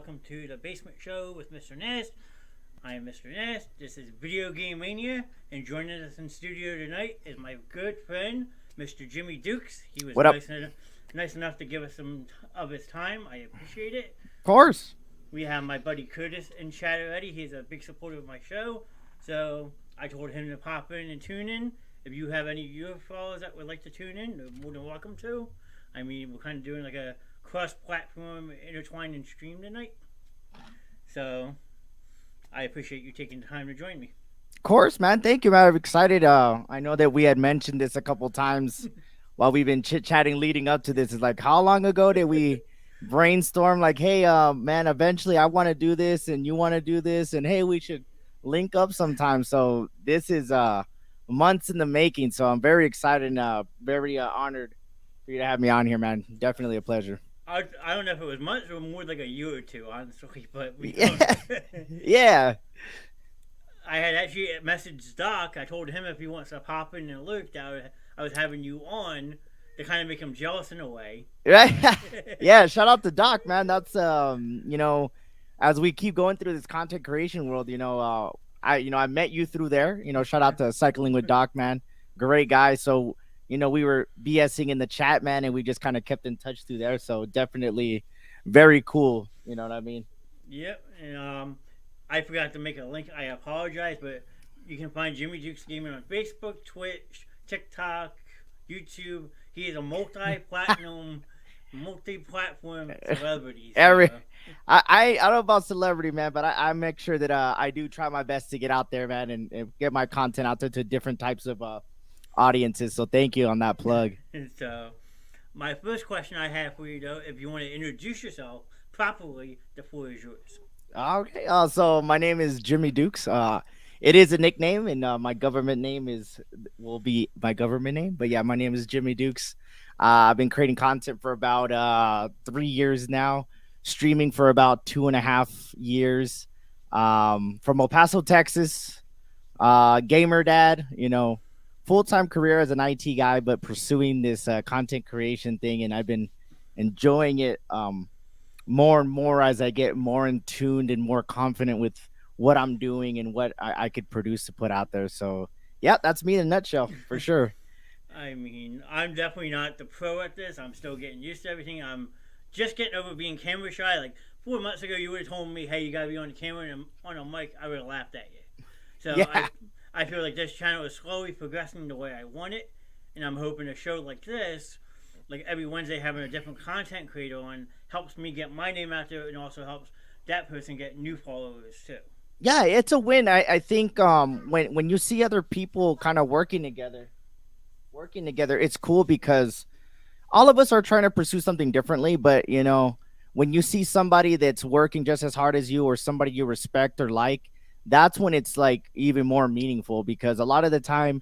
welcome to the Basement Show with Mr. Nast. I am Mr. Nast. This is Video Game Mania, and joining us in studio tonight is my good friend, Mr. Jimmy Dukes. He was What up? nice enough to give us some of his time. I appreciate it. Of course. We have my buddy Curtis in chat already. He's a big supporter of my show, so I told him to pop in and tune in. If you have any of your followers that would like to tune in, they're more than welcome to. I mean, we're kind of doing like a cross-platform intertwined and stream tonight. So, I appreciate you taking the time to join me. Of course, man. Thank you, man. I'm excited. I know that we had mentioned this a couple times while we've been chit-chatting leading up to this. It's like, how long ago did we brainstorm? Like, hey, man, eventually I want to do this and you want to do this. And, hey, we should link up sometime. So this is months in the making. So I'm very excited and very honored for you to have me on here, man. Definitely a pleasure. I don't know if it was months or more like a year or two, honestly, but we Yeah. I had actually messaged Doc. I told him if he wants to pop in and look that I was having you on to kind of make him jealous in a way. Right. Yeah. Shout out to Doc, man. That's as we keep going through this content creation world, I met you through there. Shout out to Cycling with Doc, man. Great guy. So we were BSing in the chat, man, and we just kind of kept in touch through there. So definitely very cool. You know what I mean? Yep. And I forgot to make a link. I apologize, but you can find Jimmy Dukes Gaming on Facebook, Twitch, TikTok, YouTube. He is a multi-platform celebrity. So. I don't know about celebrity, man, but I make sure that I do try my best to get out there, man, and get my content out there to different types of audiences. So thank you on that plug. So my first question I have for you, though, if you want to introduce yourself properly, the floor is yours. Okay. So my name is Jimmy Dukes. It is a nickname, and my government name will be my government name. But yeah, my name is Jimmy Dukes. I've been creating content for about 3 years now, streaming for about 2.5 years. From El Paso, Texas. Gamer dad. Full-time career as an IT guy, but pursuing this content creation thing, and I've been enjoying it more and more as I get more in tuned and more confident with what I'm doing and what I could produce to put out there. So yeah, that's me in a nutshell for sure. I mean, I'm definitely not the pro at this. I'm still getting used to everything. I'm just getting over being camera shy. Like 4 months ago, you would have told me, "Hey, you gotta be on the camera and on a mic." I would have laughed at you. So Yeah. I feel like this channel is slowly progressing the way I want it, and I'm hoping a show like this, like every Wednesday having a different content creator on, helps me get my name out there and also helps that person get new followers too. Yeah, it's a win. I think when you see other people kind of working together, it's cool because all of us are trying to pursue something differently. But when you see somebody that's working just as hard as you or somebody you respect or like, that's when it's like even more meaningful, because a lot of the time,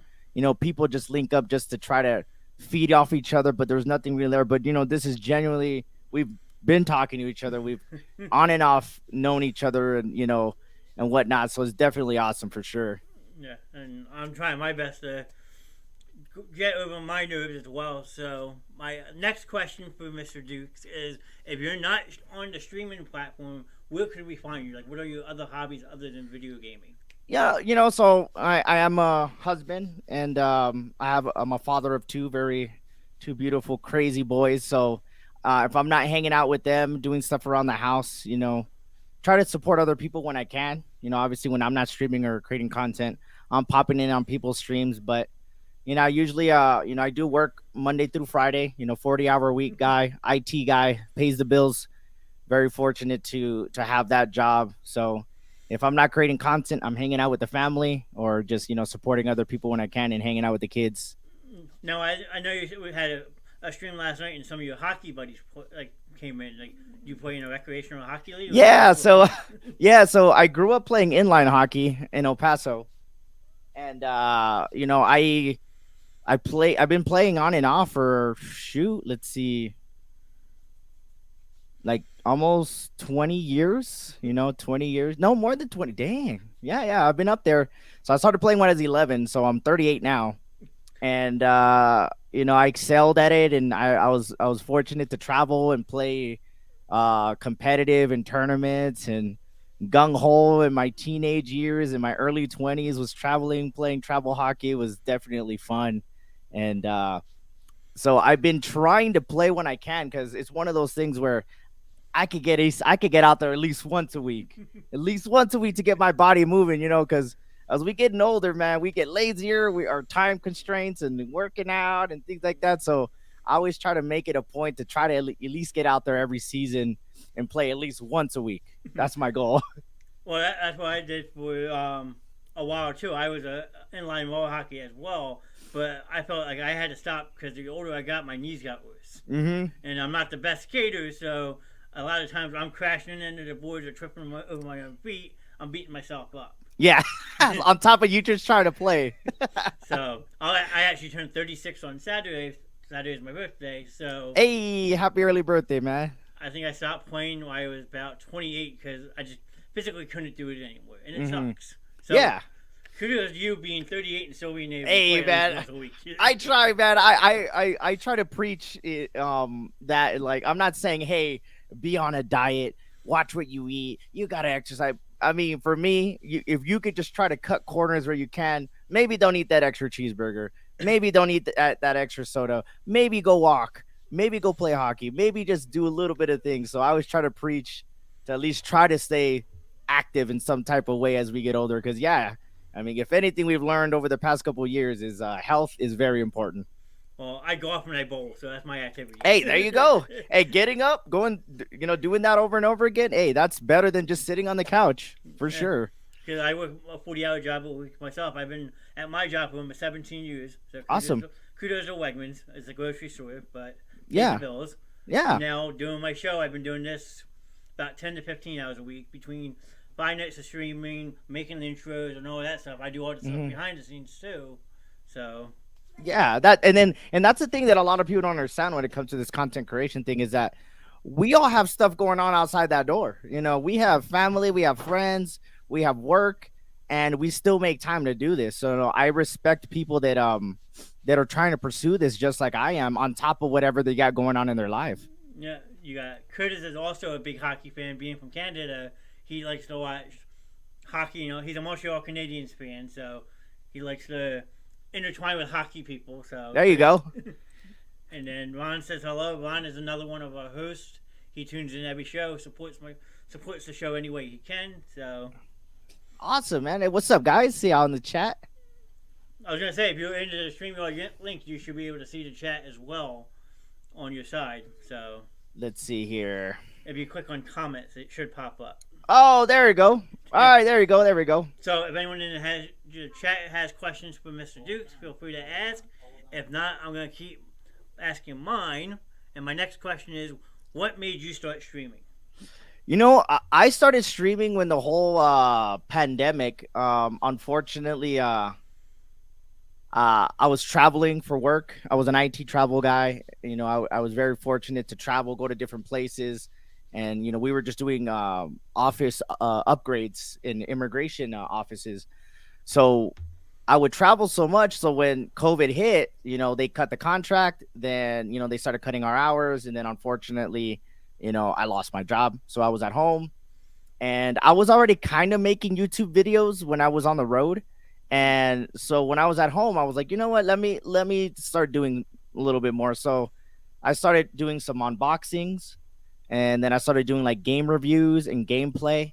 people just link up just to try to feed off each other, but there's nothing really there. But this is genuinely, we've been talking to each other, we've on and off known each other, and and whatnot. So it's definitely awesome for sure. Yeah, and I'm trying my best to get over my nerves as well. So my next question for Mr. Dukes is, if you're not on the streaming platform, where could we find you? Like, what are your other hobbies other than video gaming? Yeah, so I am a husband, and I'm a father of two two beautiful, crazy boys. So if I'm not hanging out with them, doing stuff around the house, try to support other people when I can. Obviously when I'm not streaming or creating content, I'm popping in on people's streams. But I usually I do work Monday through Friday. 40-hour a week guy, IT guy, pays the bills. Very fortunate to have that job. So if I'm not creating content, I'm hanging out with the family or just supporting other people when I can and hanging out with the kids. No, I know we had a stream last night and some of your hockey buddies came in. Like, you play in a recreational hockey league? Yeah, so I grew up playing inline hockey in El Paso, and I've been playing on and off for let's see, like almost 20 years. 20 years, no, more than 20. Dang. Yeah, I've been up there. So I started playing when I was 11, so I'm 38 now. And I excelled at it, and I was fortunate to travel and play competitive in tournaments and gung ho in my teenage years. In my early 20s, was traveling, playing travel hockey. It was definitely fun, and so I've been trying to play when I can because it's one of those things where I could get out there at least once a week to get my body moving. Because as we getting older, man, we get lazier. We are time constraints and working out and things like that. So I always try to make it a point to try to at least get out there every season and play at least once a week. That's my goal. Well, that's what I did for a while too. I was a inline roller hockey as well, but I felt like I had to stop because the older I got, my knees got worse, and I'm not the best skater, so a lot of times I'm crashing into the boards or tripping over my own feet. I'm beating myself up. Yeah, on top of you just trying to play. So I actually turned 36 on Saturday. Saturday is my birthday, so Hey, happy early birthday, man. I think I stopped playing when I was about 28 because I just physically couldn't do it anymore, and it sucks. So, Yeah. kudos to you being 38 and still being able to Hey, play at man. least once a week. I try, man. I try to preach it, that like I'm not saying, hey, be on a diet, watch what you eat, you gotta exercise. I mean, for me, if you could just try to cut corners where you can, maybe don't eat that extra cheeseburger, maybe don't eat that extra soda, maybe go walk, maybe go play hockey, maybe just do a little bit of things. So I always try to preach to at least try to stay active in some type of way as we get older. Because yeah, I mean, if anything we've learned over the past couple of years is health is very important. Well, I golf and I bowl, so that's my activity. Hey, there you go. Hey, getting up, going, doing that over and over again. Hey, that's better than just sitting on the couch for sure. Because I work a 40-hour job a week myself. I've been at my job for almost 17 years. So Awesome. Kudos to Wegmans. It's a grocery store, but Yeah. the bills. Yeah. Now doing my show, I've been doing this about 10 to 15 hours a week between 5 nights of streaming, making the intros, and all that stuff. I do all the stuff behind the scenes too. So Yeah, and that's the thing that a lot of people don't understand when it comes to this content creation thing is that we all have stuff going on outside that door. We have family, we have friends, we have work, and we still make time to do this. So I respect people that are trying to pursue this just like I am, on top of whatever they got going on in their life. yeah, you got Curtis is also a big hockey fan. Being from Canada, he likes to watch hockey. He's a Montreal Canadiens fan, so he likes to intertwine with hockey people. So There you go. And then Ron says hello. Ron is another one of our hosts. He tunes in every show, supports the show any way he can. So Awesome, man. Hey, what's up, guys? See y'all in the chat. I was gonna say, if you're into the StreamYard link, you should be able to see the chat as well on your side. So Let's see here. if you click on comments, it should pop up. Oh, there you go. All right, there you go. There we go. So if anyone in the chat has questions for Mr. Dukes, feel free to ask. If not, I'm gonna keep asking mine. And my next question is, what made you start streaming? I started streaming when the whole pandemic. Unfortunately, I was traveling for work. I was an IT travel guy. I was very fortunate to travel, go to different places, and we were just doing office upgrades in immigration offices. So I would travel so much. So when COVID hit, they cut the contract. Then they started cutting our hours, and then unfortunately, I lost my job. So I was at home, and I was already kind of making YouTube videos when I was on the road. And so when I was at home, I was like, you know what? Let me start doing a little bit more. So I started doing some unboxings, and then I started doing like game reviews and gameplay.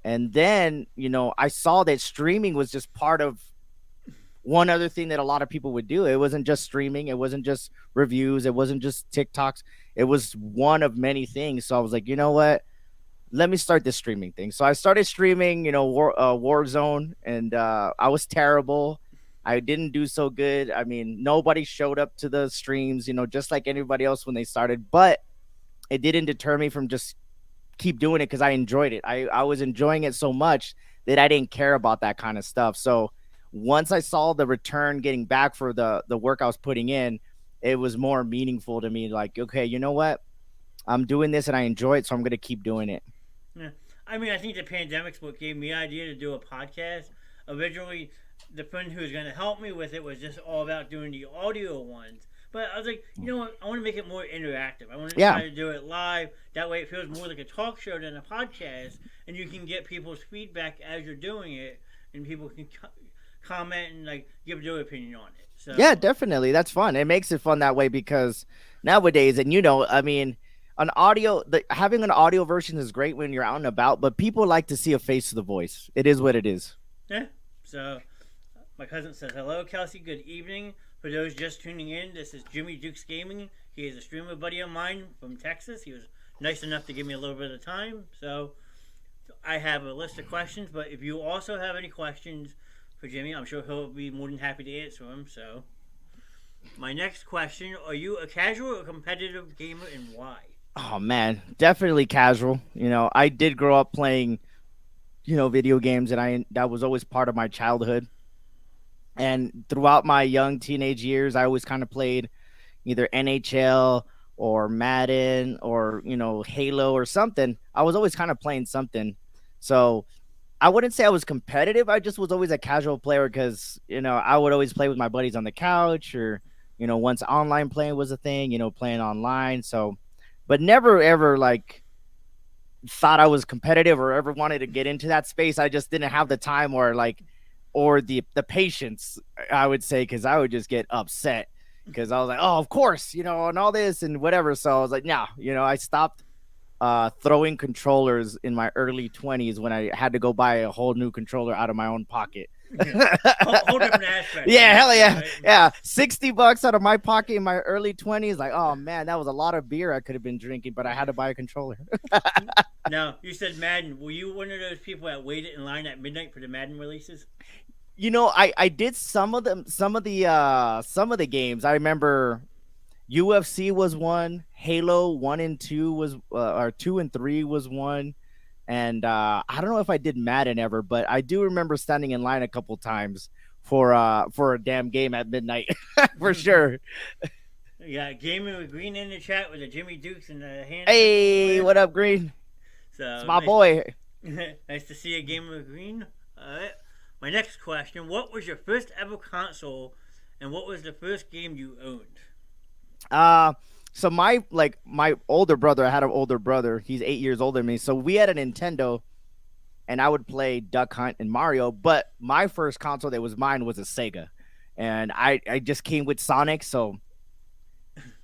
And then, I saw that streaming was just part of one other thing that a lot of people would do. It wasn't just streaming. It wasn't just reviews. It wasn't just TikToks. It was one of many things. So I was like, you know what? Let me start this streaming thing. So I started streaming, Warzone, and I was terrible. I didn't do so good. I mean, nobody showed up to the streams, just like anybody else when they started. But it didn't deter me from just keep doing it because I enjoyed it. I was enjoying it so much that I didn't care about that kind of stuff. So once I saw the return getting back for the work I was putting in, it was more meaningful to me. Like, okay, you know what? I'm doing this and I enjoy it, so I'm going to keep doing it. Yeah. I mean, I think the pandemic's what gave me the idea to do a podcast. Originally, the friend who was going to help me with it was just all about doing the audio ones. But I was like, you know what? I want to make it more interactive. I want to Yeah, try to do it live. That way, it feels more like a talk show than a podcast, and you can get people's feedback as you're doing it, and people can comment and like give their opinion on it. yeah, So definitely. That's fun. It makes it fun that way because nowadays, and I mean, having an audio version is great when you're out and about, but people like to see a face to the voice. It is what it is. yeah. So my cousin says, "Hello, Kelsey. Good evening. For those just tuning in, this is Jimmy Dukes Gaming. He is a streamer buddy of mine from Texas. He was nice enough to give me a little bit of time. So I have a list of questions, but if you also have any questions for Jimmy, I'm sure he'll be more than happy to answer them. So my next question: are you a casual or competitive gamer, and why?" Oh man, definitely casual. I did grow up playing, video games, and that was always part of my childhood. And throughout my young teenage years, I always kind of played either NHL or Madden or Halo or something. I was always kind of playing something. So I wouldn't say I was competitive. I just was always a casual player because I would always play with my buddies on the couch or once online playing was a thing, playing online. So, but never ever like thought I was competitive or ever wanted to get into that space. I just didn't have the time or the patience, I would say, because I would just get upset because I was like, oh, of course, and all this and whatever. So I was like, no, I stopped throwing controllers in my early 20s when I had to go buy a whole new controller out of my own pocket. Whole different aspect. Yeah, hell yeah. Right? Yeah. $60 out of my pocket in my early 20s. Like, oh man, that was a lot of beer I could have been drinking, but I had to buy a controller. Now, you said Madden. Were you one of those people that waited in line at midnight for the Madden releases? I did some of the games. I remember UFC was one, Halo 1 and 2 was or 2 and 3 was one. And I don't know if I did Madden ever, but I do remember standing in line a couple times for a damn game at midnight for sure. Yeah, gaming with Green in the chat with the Jimmy Dukes and the hand. Hey, what up, Green? So It's my boy. Nice to see a gamer with Green. All right. My next question: what was your first ever console, and what was the first game you owned? So my older brother, I had an older brother. He's 8 years older than me. So we had a Nintendo, and I would play Duck Hunt and Mario. But my first console that was mine was a Sega, and I just came with Sonic. So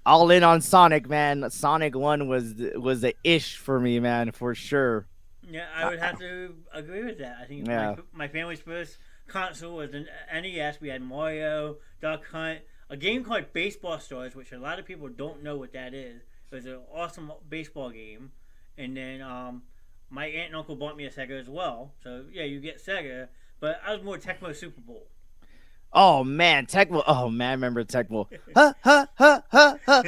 all in on Sonic, man. Sonic 1 was the ish for me, man, for sure. Yeah, I would have to agree with that. I think my family's first console was an NES. We had Mario, Duck Hunt, a game called Baseball Stars, which a lot of people don't know what that is. It was an awesome baseball game. And then my aunt and uncle bought me a Sega as well. So, yeah, you get Sega. But I was more Tecmo Super Bowl. Oh man, Tecmo. Oh man, I remember Tecmo. Ha ha ha ha ha.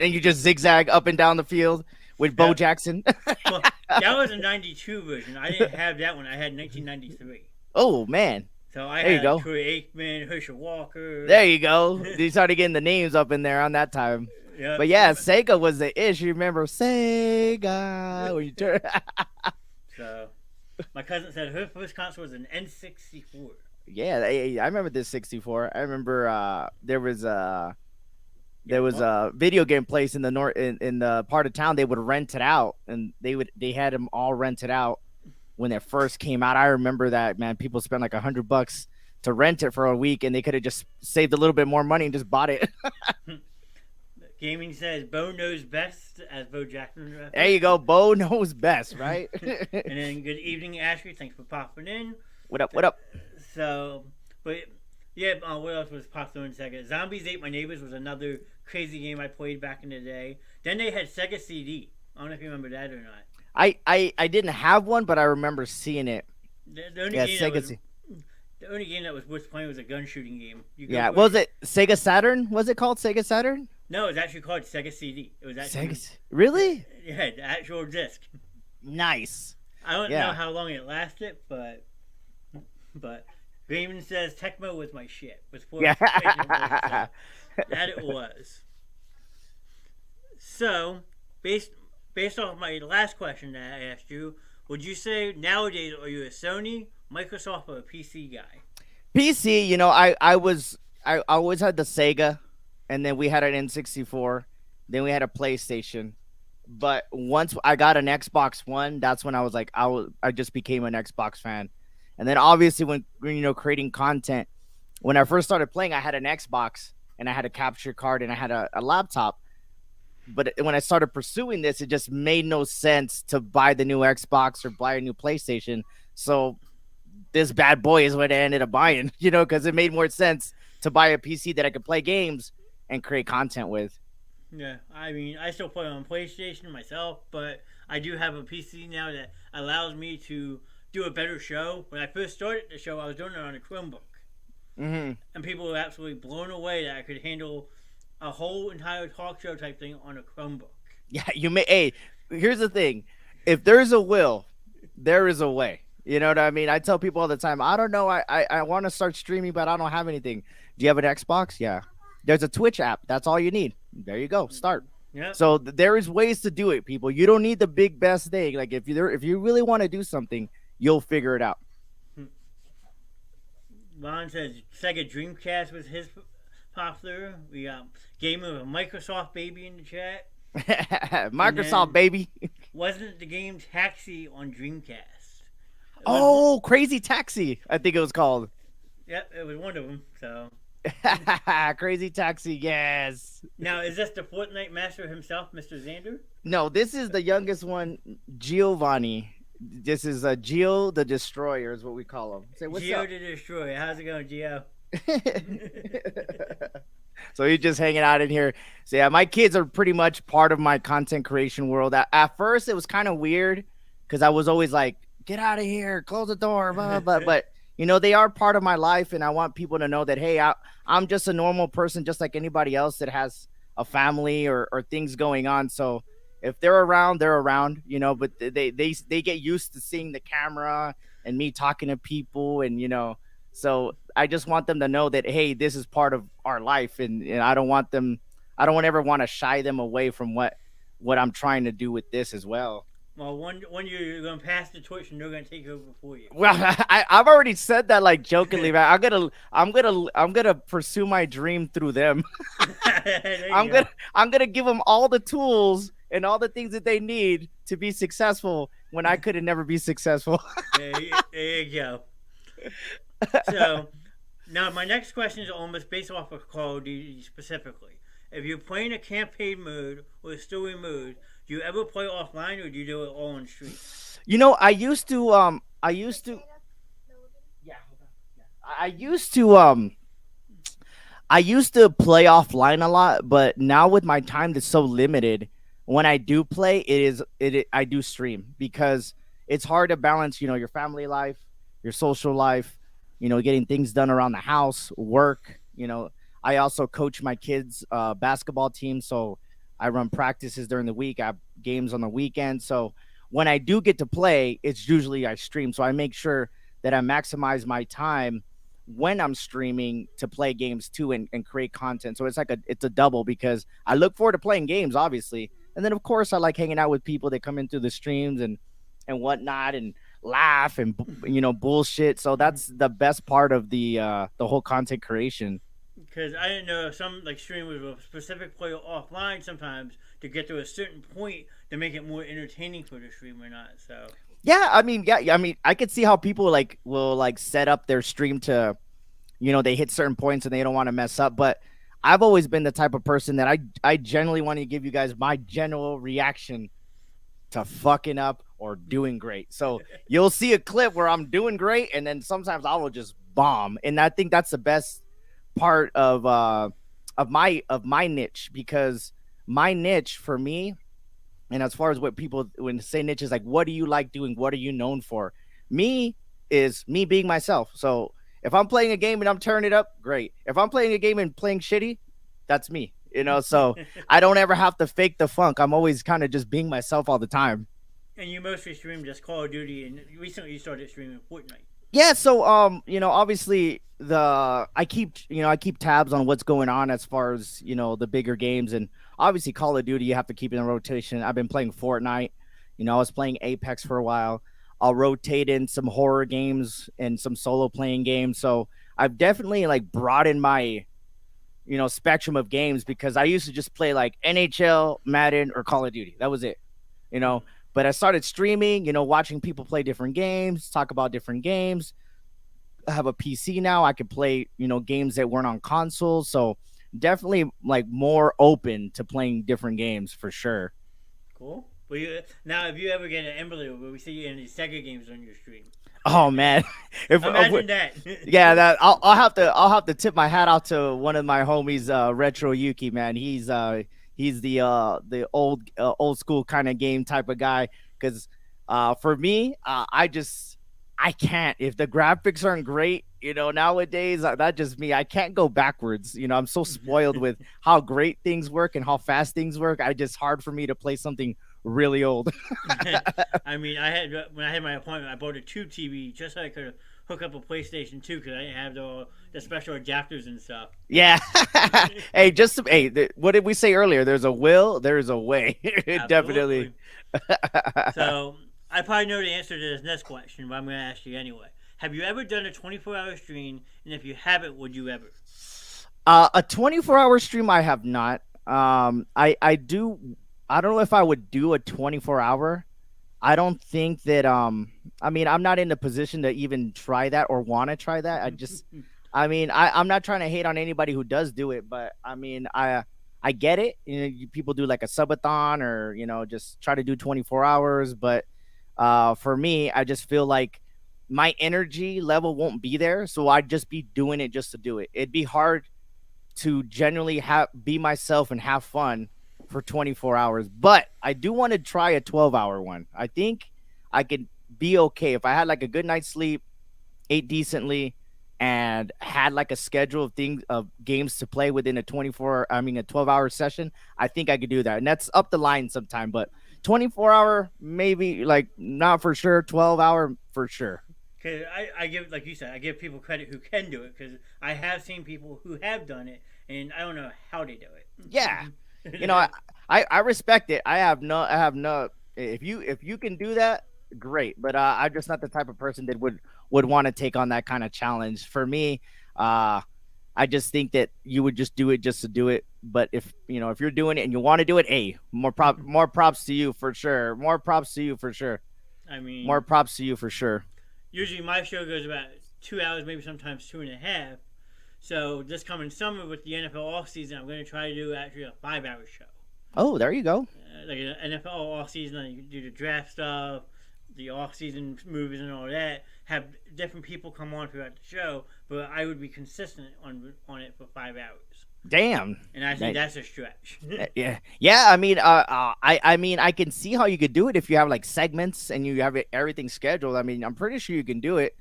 And you just zigzag up and down the field with Bo Jackson. Well, that was a 92 version. I didn't have that one. I had 1993. Oh man. So I There you had go. Troy Aikman, Herschel Walker. There you go. You started getting the names up in there on that time. Yeah. But yeah, Sega was the ish. You remember Sega when you turn. So my cousin said her first console was an N64. Yeah, I remember this 64. I remember there was a video game place in the in the part of town. They would rent it out, and they had them all rented out when it first came out. I remember that, man. People spent like $100 to rent it for a week, and they could have just saved a little bit more money and just bought it. Gaming says Bo knows best, as Bo Jackson. There you go. Bo knows best, right? And then good evening, Ashley. Thanks for popping in. What up? What up? So, but yeah, what else was popular in Sega? Zombies Ate My Neighbors was another crazy game I played back in the day. Then they had Sega CD. I don't know if you remember that or not. I didn't have one, but I remember seeing it. The only Yeah, game Sega. the only game that was worth playing was a gun shooting game. Yeah, was it Sega Saturn? Was it called Sega Saturn? No, it was actually called Sega CD. It was actually Really? Yeah, the actual disc. Nice. I don't know how long it lasted, but Raymond says Tecmo was my shit. That it was. So, based off my last question that I asked you, would you say nowadays are you a Sony, Microsoft, or a PC guy? PC, I always had the Sega. and then we had an N64, then we had a PlayStation. But once I got an Xbox One, that's when I was like, I just became an Xbox fan. And then obviously when creating content, when I first started playing, I had an Xbox and I had a capture card and I had a laptop. But when I started pursuing this, it just made no sense to buy the new Xbox or buy a new PlayStation. So this bad boy is what I ended up buying, because it made more sense to buy a PC that I could play games and create content with. Yeah, I mean, I still play on PlayStation myself, but I do have a PC now that allows me to do a better show. When I first started the show, I was doing it on a Chromebook, Mm-hmm. and people were absolutely blown away that I could handle a whole entire talk show type thing on a Chromebook. Yeah, you may. Hey, here's the thing: if there's a will, there is a way. You know what I mean? I tell people all the time. I don't know. I want to start streaming, but I don't have anything. Do you have an Xbox? Yeah. There's a Twitch app. That's all you need. There you go. Start. Yeah. So there is ways to do it, people. You don't need the big best thing. Like if you really want to do something, you'll figure it out. Ron says Sega Dreamcast was his popular. We got Gamer with a Microsoft baby in the chat. Microsoft, baby. Wasn't the game Taxi on Dreamcast? Oh, Crazy Taxi, I think it was called. Yep, it was one of them. So Crazy Taxi, yes. now, is this the Fortnite master himself, Mr. Xander? No, this is the youngest one, Giovanni. This is Geo the Destroyer, is what we call him. Say what's Geo up. the Destroyer. How's it going, Geo? So he's just hanging out in here. So yeah, my kids are pretty much part of my content creation world. At first, it was kind of weird because I was always like, "Get out of here, close the door," blah, blah, blah. But they are part of my life, and I want people to know that hey, I'm just a normal person, just like anybody else that has a family or things going on. So if they're around, they're around, But they get used to seeing the camera and me talking to people, and so I just want them to know that hey, this is part of our life, and I don't want them, I don't ever want to shy them away from what I'm trying to do with this as well. Well, one year you're going to pass the torch and they're going to take over for you. Well, I've already said that like jokingly, man. I'm gonna pursue my dream through them. I'm gonna give them all the tools and all the things that they need to be successful when I could never be successful. There you go. So, now my next question is almost based off of Call of Duty specifically. If you're playing a campaign mode or a story mode, do you ever play offline or do you do it all on stream? I used to yeah, hold on. Yeah. I used to play offline a lot, but now with my time that's so limited, when I do play, I do stream because it's hard to balance, your family life, your social life, getting things done around the house, work. I also coach my kids' basketball team, so I run practices during the week. I have games on the weekend, so when I do get to play, it's usually I stream. So I make sure that I maximize my time when I'm streaming to play games too and create content. So it's a double because I look forward to playing games, obviously. And then of course I like hanging out with people that come in through the streams and whatnot and laugh and bullshit. So that's the best part of the whole content creation. Because I didn't know if some like streamers will specific play offline sometimes to get to a certain point to make it more entertaining for the stream or not. So yeah, I mean, I could see how people will set up their stream to, they hit certain points and they don't want to mess up. But I've always been the type of person that I generally want to give you guys my general reaction to fucking up or doing great. So you'll see a clip where I'm doing great, and then sometimes I will just bomb, and I think that's the best part of my niche, because my niche for me, and as far as what people when say niche is like, what do you like doing? What are you known for? Me is me being myself. So if I'm playing a game and I'm turning it up, great. If I'm playing a game and playing shitty, that's me. So I don't ever have to fake the funk. I'm always kind of just being myself all the time. And you mostly stream just Call of Duty, and recently you started streaming Fortnite. Yeah, so obviously I keep tabs on what's going on as far as, the bigger games, and obviously Call of Duty you have to keep in rotation. I've been playing Fortnite. I was playing Apex for a while. I'll rotate in some horror games and some solo playing games. So I've definitely broadened spectrum of games because I used to just play like NHL, Madden, or Call of Duty. That was it, you know. But I started streaming, watching people play different games, talk about different games. I have a PC now. I can play, games that weren't on consoles. So definitely like more open to playing different games for sure. Cool. Well, now, if you ever get an Emily, will we see you in the Sega games on your stream? Oh man, Imagine that. yeah, that I'll have to tip my hat out to one of my homies, Retro Yuki. Man, he's the old school kind of game type of guy. Because for me, I can't if the graphics aren't great. Nowadays that's just me. I can't go backwards. I'm so spoiled with how great things work and how fast things work. I just hard for me to play something really old. I mean, when I had my appointment, I bought a tube TV just so I could hook up a PlayStation 2 because I didn't have the special adapters and stuff. Yeah. Hey, what did we say earlier? There's a will, there's a way. Definitely. So I probably know the answer to this next question, but I'm going to ask you anyway. Have you ever done a 24-hour stream? And if you haven't, would you ever? A 24-hour stream, I have not. I do. I don't know if I would do a 24-hour. I don't think that. I mean, I'm not in the position to even try that or want to try that. I'm not trying to hate on anybody who does do it, but I mean, I get it. People do like a subathon or just try to do 24 hours. But for me, I just feel like my energy level won't be there, so I'd just be doing it just to do it. It'd be hard to genuinely be myself and have fun for 24 hours. But I do want to try a 12-hour one. I think I could be okay if I had like a good night's sleep, ate decently, and had like a schedule of games to play within a 12-hour session. I think I could do that. And that's up the line sometime, but 24-hour maybe, like not for sure, 12-hour for sure. Because I give, like you said, I give people credit who can do it because I have seen people who have done it and I don't know how they do it. Yeah. I respect it. I have no if you can do that, great. But I'm just not the type of person that would want to take on that kind of challenge. For me, I just think that you would just do it just to do it. But if you're doing it and you want to do it, hey, more props to you for sure. More props to you for sure. I mean, more props to you for sure. Usually my show goes about 2 hours, maybe sometimes 2.5. So this coming summer with the NFL off season, I'm going to try to do actually a 5-hour show. Oh, there you go. Like an NFL off season, you do the draft stuff, the off season movies and all that. Have different people come on throughout the show, but I would be consistent on it for 5 hours. Damn. And I think that's a stretch. Yeah. I mean, I can see how you could do it if you have like segments and you have everything scheduled. I mean, I'm pretty sure you can do it.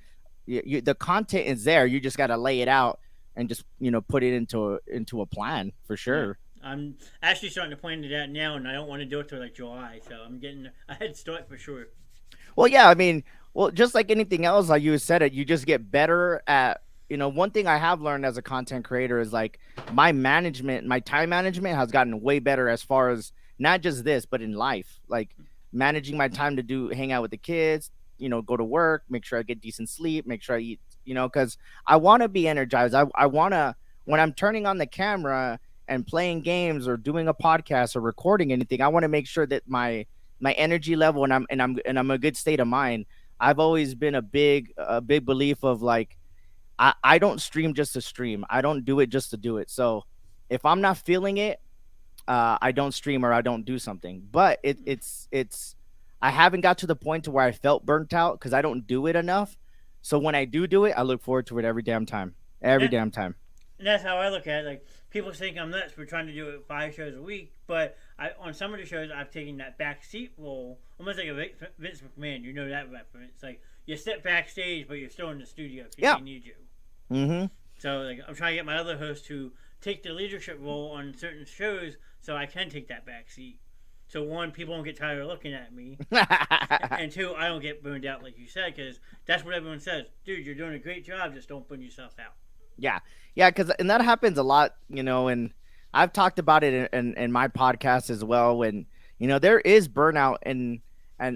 The content is there. You just got to lay it out and just put it into a plan for sure. Yeah. I'm actually starting to plan to that now, and I don't want to do it till like July, so I'm getting a head start for sure. Well, yeah, I mean, just like anything else, like you said it, you just get better at. One thing I have learned as a content creator is like my time management has gotten way better as far as not just this, but in life, like managing my time to hang out with the kids, go to work, make sure I get decent sleep, make sure I eat, because I want to be energized. I want to, when I'm turning on the camera and playing games or doing a podcast or recording anything, I want to make sure that my energy level and I'm a good state of mind. I've always been a big belief of like, I don't stream just to stream. I don't do it just to do it. So if I'm not feeling it, I don't stream or I don't do something. But it's I haven't got to the point to where I felt burnt out because I don't do it enough. So when I do it, I look forward to it every damn time. Damn time. And that's how I look at it. Like people think I'm nuts for trying to do it 5 shows a week, but on some of the shows I've taken that back seat role, almost like a Vince McMahon. You know that reference? It's like you sit backstage, but you're still in the studio because they need you. Mm-hmm. So like I'm trying to get my other hosts to take the leadership role on certain shows so I can take that back seat. So one, people don't get tired of looking at me, and two, I don't get burned out like you said, because that's what everyone says. Dude, you're doing a great job. Just don't burn yourself out. Yeah, and that happens a lot, and I've talked about it in my podcast as well. When there is burnout, and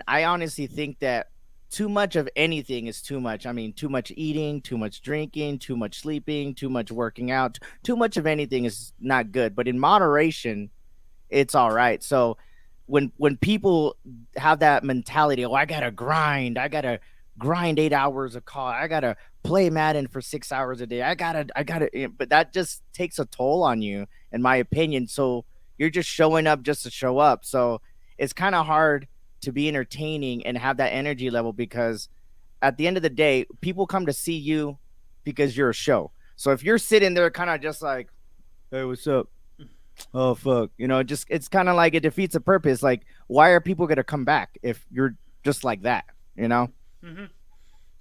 I honestly think that too much of anything is too much. I mean, too much eating, too much drinking, too much sleeping, too much working out, too much of anything is not good. But in moderation, it's all right. So when people have that mentality, oh, I gotta grind 8 hours of call, I gotta play Madden for 6 hours a day, but that just takes a toll on you, in my opinion. So you're just showing up just to show up. So it's kind of hard to be entertaining and have that energy level because at the end of the day, people come to see you because you're a show. So if you're sitting there kind of just like, hey, what's up? Oh fuck, just it's kind of like it defeats the purpose. Like, why are people gonna come back if you're just like that? You know? Mm-hmm.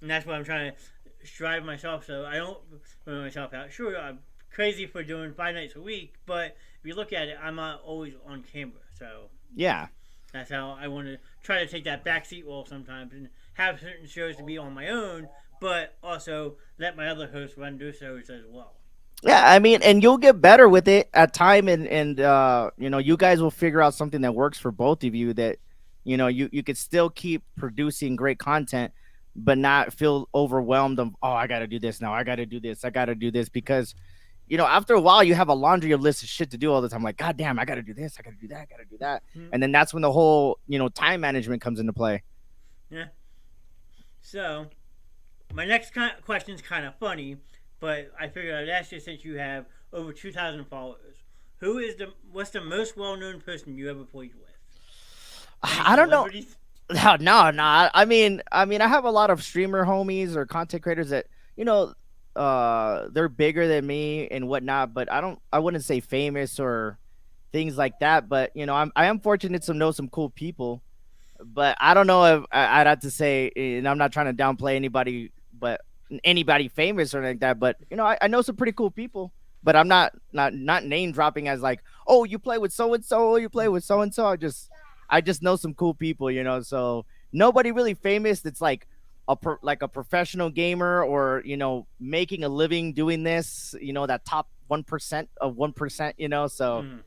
And that's what I'm trying to strive myself so I don't burn myself out. Sure, I'm crazy for doing 5 nights a week, but if you look at it, I'm not always on camera. So Yeah, that's how I want to try to take that backseat role sometimes and have certain shows to be on my own, but also let my other hosts run their shows as well. yeah. I mean, and you'll get better with it at time, and you guys will figure out something that works for both of you. That you could still keep producing great content, but not feel overwhelmed of, oh, I got to do this now, I got to do this, I got to do this, because after a while, you have a laundry list of shit to do all the time. Like, God damn, I got to do this, I got to do that, I got to do that. Mm-hmm. And then that's when the whole, time management comes into play. Yeah. So, my next question is kind of funny, but I figured I'd ask you since you have over 2,000 followers. What's the most well-known person you ever played with? Any I don't know. celebrities? No. I have a lot of streamer homies or content creators that, they're bigger than me and whatnot, but I wouldn't say famous or things like that. But, I am fortunate to know some cool people. But I don't know if I'd have to say, and I'm not trying to downplay anybody, but anybody famous or like that. But I know some pretty cool people. But I'm not name dropping as like, oh, you play with so and so, you play with so and so. I just know some cool people. So nobody really famous that's like like a professional gamer or making a living doing this. That top 1% of 1%. So. Mm.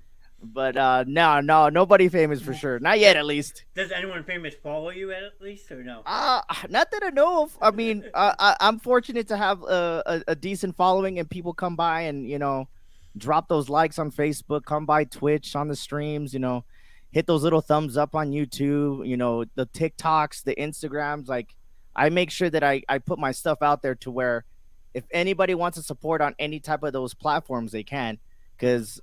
But no, nobody famous for sure. Not yet, at least. Does anyone famous follow you at least, or no? Not that I know of. I mean, I'm fortunate to have a decent following, and people come by and drop those likes on Facebook, come by Twitch on the streams, hit those little thumbs up on YouTube, the TikToks, the Instagrams. Like, I make sure that I put my stuff out there to where if anybody wants to support on any type of those platforms, they can, because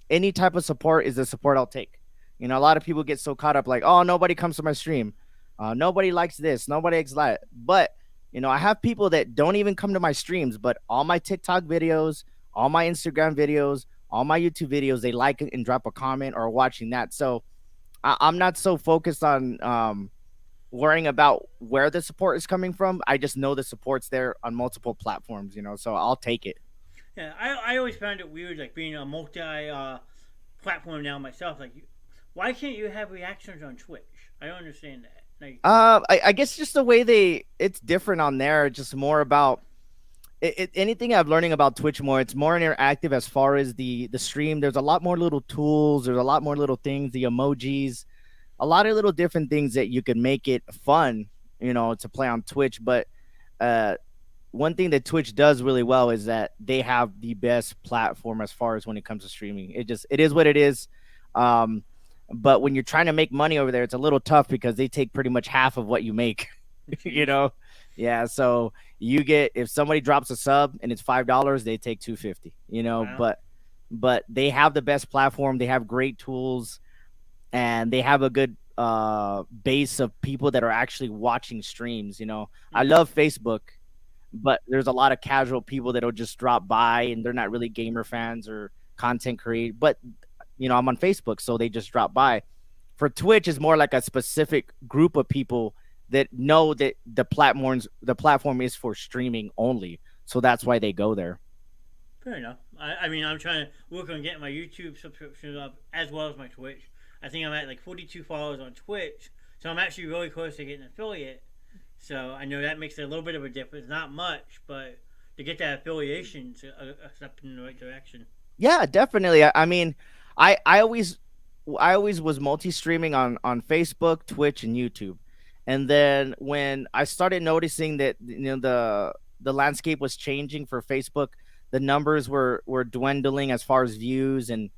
any type of support is the support I'll take. A lot of people get so caught up like, oh, nobody comes to my stream. Nobody likes this. Nobody likes that. But, I have people that don't even come to my streams, but all my TikTok videos, all my Instagram videos, all my YouTube videos, they like it and drop a comment or watching that. So I'm not so focused on worrying about where the support is coming from. I just know the support's there on multiple platforms, so I'll take it. Yeah, I always found it weird, like being a multi platform now myself. Like, why can't you have reactions on Twitch? I don't understand that. Like, I guess just the way it's different on there. Just more about anything I'm learning about Twitch more. It's more interactive as far as the stream. There's a lot more little tools. There's a lot more little things. The emojis, a lot of little different things that you can make it fun, to play on Twitch. But one thing that Twitch does really well is that they have the best platform as far as when it comes to streaming. It is what it is. But when you're trying to make money over there, it's a little tough because they take pretty much half of what you make, Yeah. So you get, if somebody drops a sub and it's $5, they take $2.50, wow. but they have the best platform. They have great tools and they have a good base of people that are actually watching streams. I Mm-hmm. love Facebook, but there's a lot of casual people that'll just drop by and they're not really gamer fans or content create. But I'm on Facebook, so they just drop by. For Twitch, is more like a specific group of people that know that the platform is for streaming only, so that's why they go there. Fair enough. I mean, I'm trying to work on getting my YouTube subscription up as well as my Twitch. I think I'm at like 42 followers on Twitch, so I'm actually really close to getting an affiliate. So I know that makes a little bit of a difference. Not much, but to get that affiliation, is a step in the right direction. Yeah, definitely. I mean, I always was multi-streaming on Facebook, Twitch, and YouTube. And then when I started noticing that the landscape was changing for Facebook, the numbers were dwindling as far as views and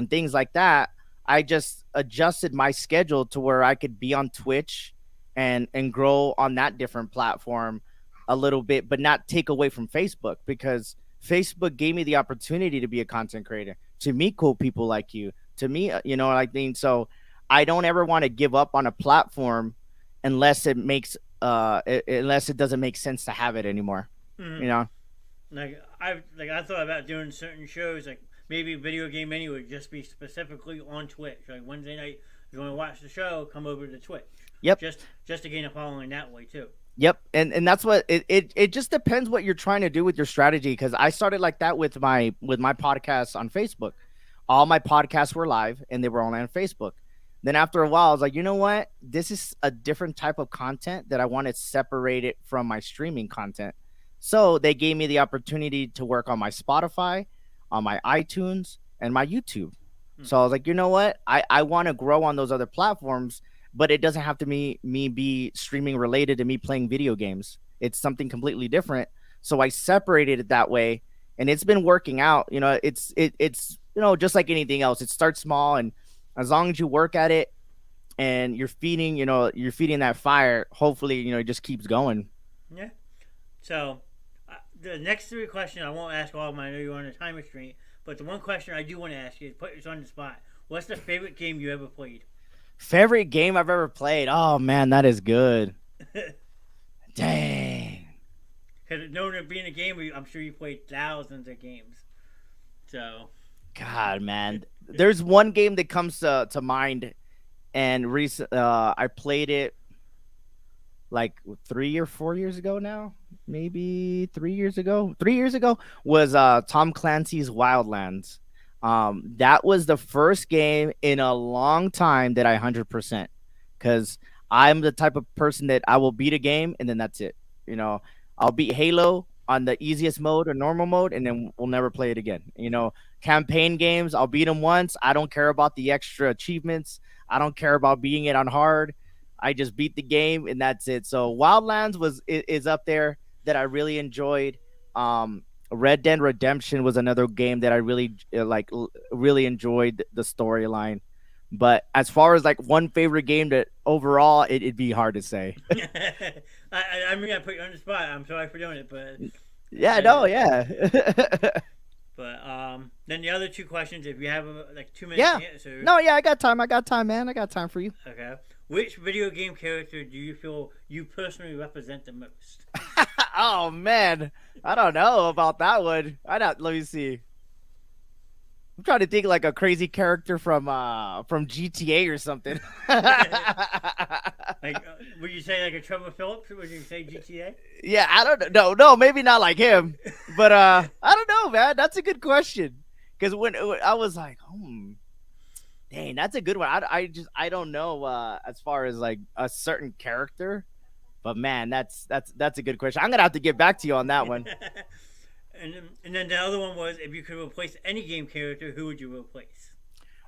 things like that. I just adjusted my schedule to where I could be on Twitch and grow on that different platform a little bit, but not take away from Facebook, because Facebook gave me the opportunity to be a content creator, to meet cool people like you, to meet, I think so. I don't ever want to give up on a platform unless unless it doesn't make sense to have it anymore. Mm-hmm. You know, I thought about doing certain shows, like maybe Video Game Mania would just be specifically on Twitch. Like Wednesday night, if you want to watch the show, come over to Twitch. Yep. Just to gain a following that way too. Yep. And that's what it just depends what you're trying to do with your strategy. Because I started like that with my podcasts on Facebook. All my podcasts were live and they were only on Facebook. Then after a while, I was like, you know what? This is a different type of content that I want to separate it from my streaming content. So they gave me the opportunity to work on my Spotify, on my iTunes, and my YouTube. So I was like, you know what? I want to grow on those other platforms, but it doesn't have to me be streaming related to me playing video games. It's something completely different. So I separated it that way, and it's been working out. It's just like anything else. It starts small, and as long as you work at it and you're feeding that fire, hopefully, it just keeps going. Yeah. So the next three questions I won't ask all of them. I know you're on a time restraint, but the one question I do want to ask you, put you on the spot. What's the favorite game you ever played? Favorite game I've ever played? Oh man, that is good. Dang. Because knowing it being a gamer, I'm sure you played thousands of games. So. God, man. There's one game that comes to mind, and I played it like 3 or 4 years ago now. Maybe 3 years ago. 3 years ago was Tom Clancy's Wildlands. That was the first game in a long time that I 100%, because I'm the type of person that I will beat a game and then that's it. I'll beat Halo on the easiest mode or normal mode, and then we'll never play it again. Campaign games, I'll beat them once. I don't care about the extra achievements. I don't care about beating it on hard. I just beat the game and that's it. So Wildlands is up there that I really enjoyed. Red Dead Redemption was another game that I really enjoyed the storyline. But as far as like one favorite game that overall, it'd be hard to say. I mean, I put you on the spot. I'm sorry for doing it, but yeah. But then the other two questions, if you have like 2 minutes yeah. to answer. No, yeah, I got time, man. I got time for you. Okay. Which video game character do you feel you personally represent the most? Oh man, I don't know about that one. Let me see. I'm trying to think like a crazy character from GTA or something. Like, would you say like a Trevor Phillips? Would you say GTA? Yeah, I don't know. No, maybe not like him. But I don't know, man. That's a good question. Because when I was like, dang, that's a good one. I don't know as far as like a certain character. But man, that's a good question. I'm gonna have to get back to you on that one. And then the other one was, if you could replace any game character, who would you replace?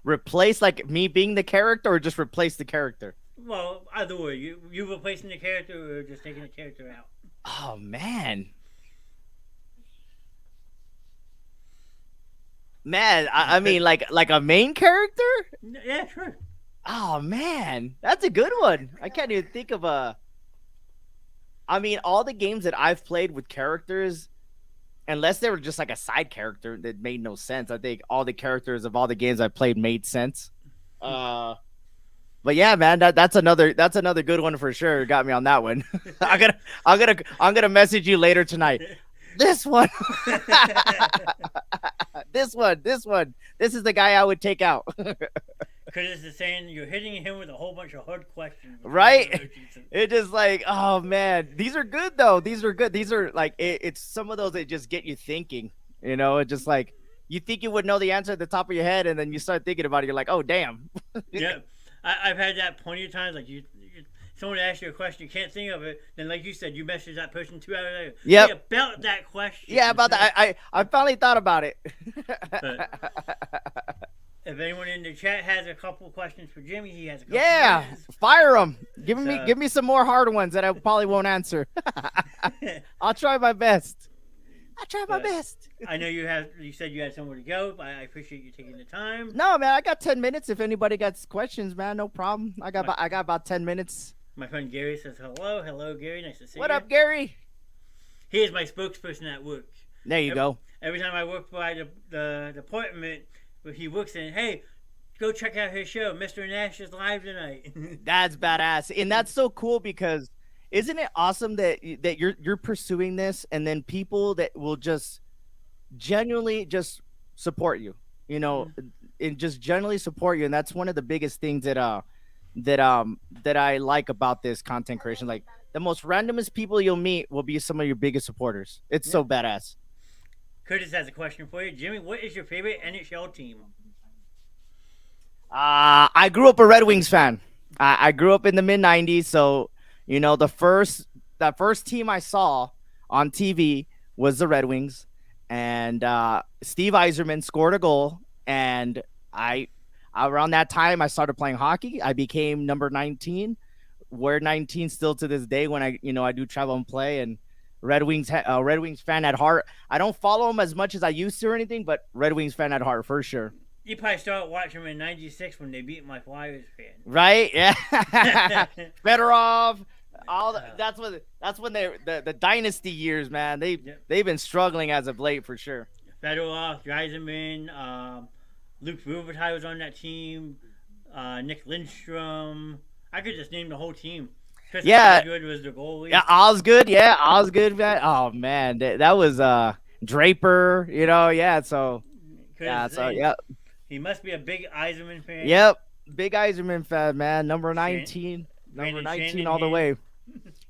Replace like me being the character, or just replace the character? Well, either way, you replacing the character or just taking the character out. Oh man, I mean like a main character? Yeah, sure. Oh man, that's a good one. I can't even think of a. I mean, all the games that I've played with characters, unless they were just like a side character that made no sense, I think all the characters of all the games I played made sense. But yeah, man, that's another good one for sure. Got me on that one. I'm gonna message you later tonight. This one. This one. This is the guy I would take out. Because it's saying you're hitting him with a whole bunch of hard questions. Right? It just like, oh man, these are good though. These are good. These are like, it's some of those that just get you thinking. It just like, you think you would know the answer at the top of your head, and then you start thinking about it. You're like, oh damn. Yeah, I've had that plenty of times. Like someone asks you a question, you can't think of it. Then, like you said, you message that person 2 hours later. Yeah, about that question. Yeah, about that. I finally thought about it. If anyone in the chat has a couple questions for Jimmy, he has a couple Yeah, minutes. fire them. So, Give me some more hard ones that I probably won't answer. I'll try my best. I try my but best. I know you said you had somewhere to go. But I appreciate you taking the time. No, man, I got 10 minutes. If anybody got questions, man, no problem. I got about 10 minutes. My friend Gary says hello. Hello, Gary. Nice to see you. What up, Gary? He is my spokesperson at work. There you go. Every time I walk by the department where he works in, hey, go check out his show. Mr. Nash is live tonight. That's badass, and that's so cool because isn't it awesome that you're pursuing this, and then people that will just genuinely just support you, you know, and just generally support you, and that's one of the biggest things that I like about this content creation. Like the most randomest people you'll meet will be some of your biggest supporters. It's so badass. Curtis has a question for you. Jimmy, what is your favorite NHL team? I grew up a Red Wings fan. I grew up in the mid '90s, so you know that first team I saw on TV was the Red Wings, and Steve Yzerman scored a goal, and I around that time I started playing hockey. I became number 19. Wear 19 still to this day when I do travel and play, and Red Wings fan at heart. I don't follow them as much as I used to or anything, but Red Wings fan at heart for sure. You probably started watching them in '96 when they beat my Flyers fan. Right? Yeah. Fedorov. That's when the dynasty years, man. They've been struggling as of late for sure. Fedorov, Yzerman, Luke Rubenstein was on that team. Nick Lindstrom. I could just name the whole team. Chris Osgood was the goalie. Yeah, Osgood. Yeah, Osgood. Man. Oh man, that was Draper. You know, yeah. So yeah. He must be a big Yzerman fan. Yep, big Yzerman fan, man. Number 19, number 19 all the way.